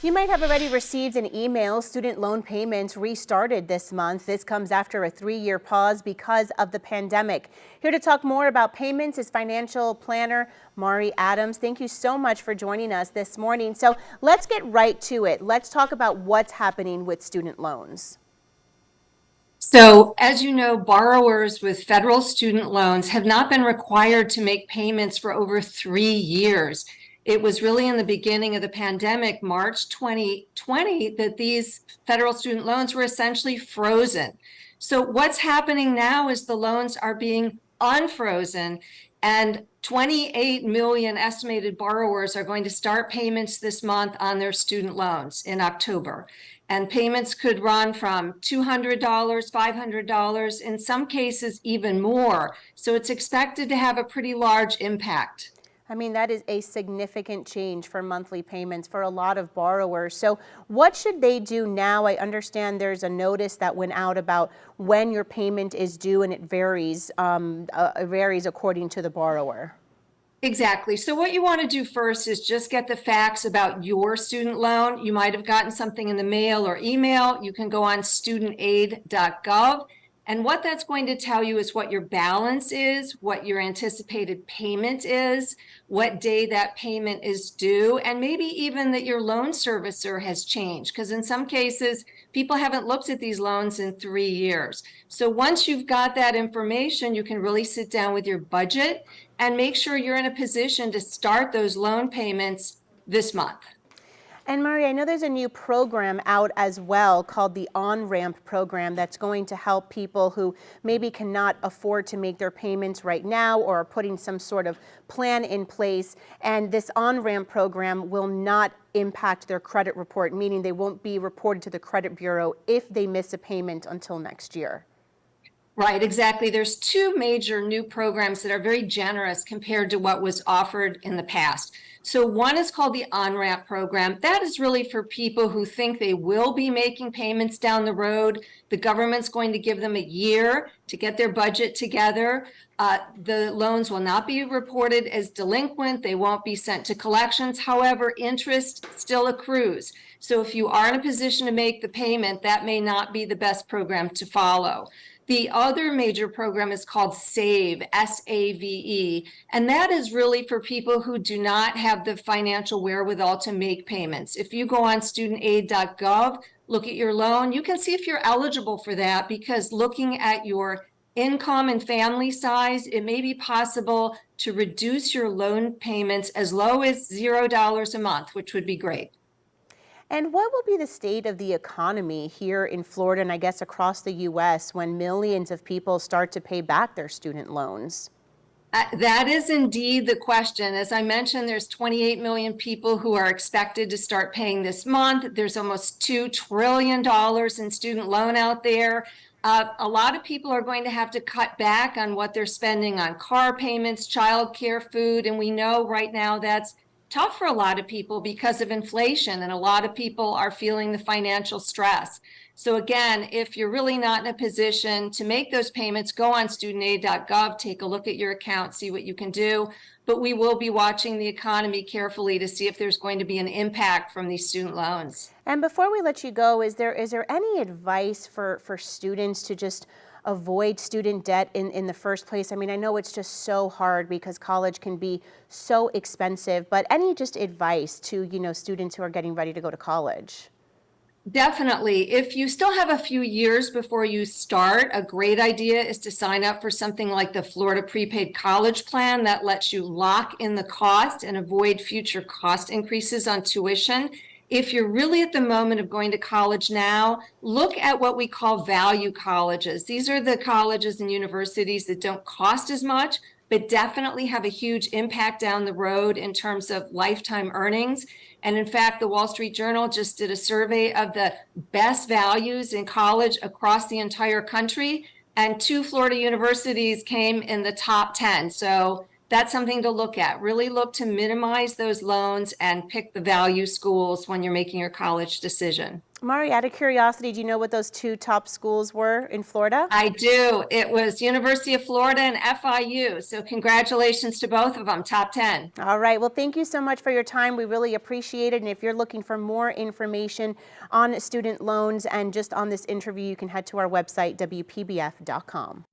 You might have already received an email. Student loan payments restarted this month. This comes after a 3-year pause because of the pandemic. Here to talk more about payments is financial planner Mari Adams. Thank you so much for joining us this morning. So let's get right to it. Let's talk about what's happening with student loans. So, as you know, borrowers with federal student loans have not been required to make payments for over 3 years. It was really in the beginning of the pandemic, March 2020, that these federal student loans were essentially frozen. So what's happening now is the loans are being unfrozen, and 28 million estimated borrowers are going to start payments this month on their student loans in October. And payments could run from $200, $500, in some cases even more. So it's expected to have a pretty large impact. I mean, that is a significant change for monthly payments for a lot of borrowers. So what should they do now? I understand there's a notice that went out about when your payment is due, and it varies according to the borrower. Exactly. So what you want to do first is just get the facts about your student loan. You might have gotten something in the mail or email. You can go on studentaid.gov. And what that's going to tell you is what your balance is, what your anticipated payment is, what day that payment is due, and maybe even that your loan servicer has changed. Because in some cases, people haven't looked at these loans in 3 years. So once you've got that information, you can really sit down with your budget and make sure you're in a position to start those loan payments this month. And Mari, I know there's a new program out as well called the On-Ramp program that's going to help people who maybe cannot afford to make their payments right now or are putting some sort of plan in place. And this On-Ramp program will not impact their credit report, meaning they won't be reported to the credit bureau if they miss a payment until next year. Right, exactly. There's two major new programs that are very generous compared to what was offered in the past. So one is called the On-Ramp program. That is really for people who think they will be making payments down the road. The government's going to give them a year to get their budget together. The loans will not be reported as delinquent. They won't be sent to collections. However, interest still accrues. So if you are in a position to make the payment, that may not be the best program to follow. The other major program is called SAVE, S-A-V-E, and that is really for people who do not have the financial wherewithal to make payments. If you go on studentaid.gov, look at your loan, you can see if you're eligible for that, because looking at your income and family size, it may be possible to reduce your loan payments as low as $0 a month, which would be great. And what will be the state of the economy here in Florida and I guess across the U.S. when millions of people start to pay back their student loans? That is indeed the question. As I mentioned, there's 28 million people who are expected to start paying this month. There's almost $2 trillion in student loan out there. A lot of people are going to have to cut back on what they're spending on car payments, childcare, food, and we know right now that's tough for a lot of people because of inflation, and a lot of people are feeling the financial stress. So again, if you're really not in a position to make those payments, go on studentaid.gov, take a look at your account, see what you can do. But we will be watching the economy carefully to see if there's going to be an impact from these student loans. And before we let you go, is there any advice for students to just avoid student debt in the first place? I mean, I know it's just so hard because college can be so expensive, but any just advice to, students who are getting ready to go to college? Definitely. If you still have a few years before you start, a great idea is to sign up for something like the Florida Prepaid College Plan that lets you lock in the cost and avoid future cost increases on tuition. If you're really at the moment of going to college now, look at what we call value colleges. These are the colleges and universities that don't cost as much, but definitely have a huge impact down the road in terms of lifetime earnings. And in fact, the Wall Street Journal just did a survey of the best values in college across the entire country, and 2 Florida universities came in the top 10. So that's something to look at. Really look to minimize those loans and pick the value schools when you're making your college decision. Mari, out of curiosity, do you know what those two top schools were in Florida? I do. It was University of Florida and FIU. So congratulations to both of them, top 10. All right. Well, thank you so much for your time. We really appreciate it. And if you're looking for more information on student loans and just on this interview, you can head to our website, WPBF.com.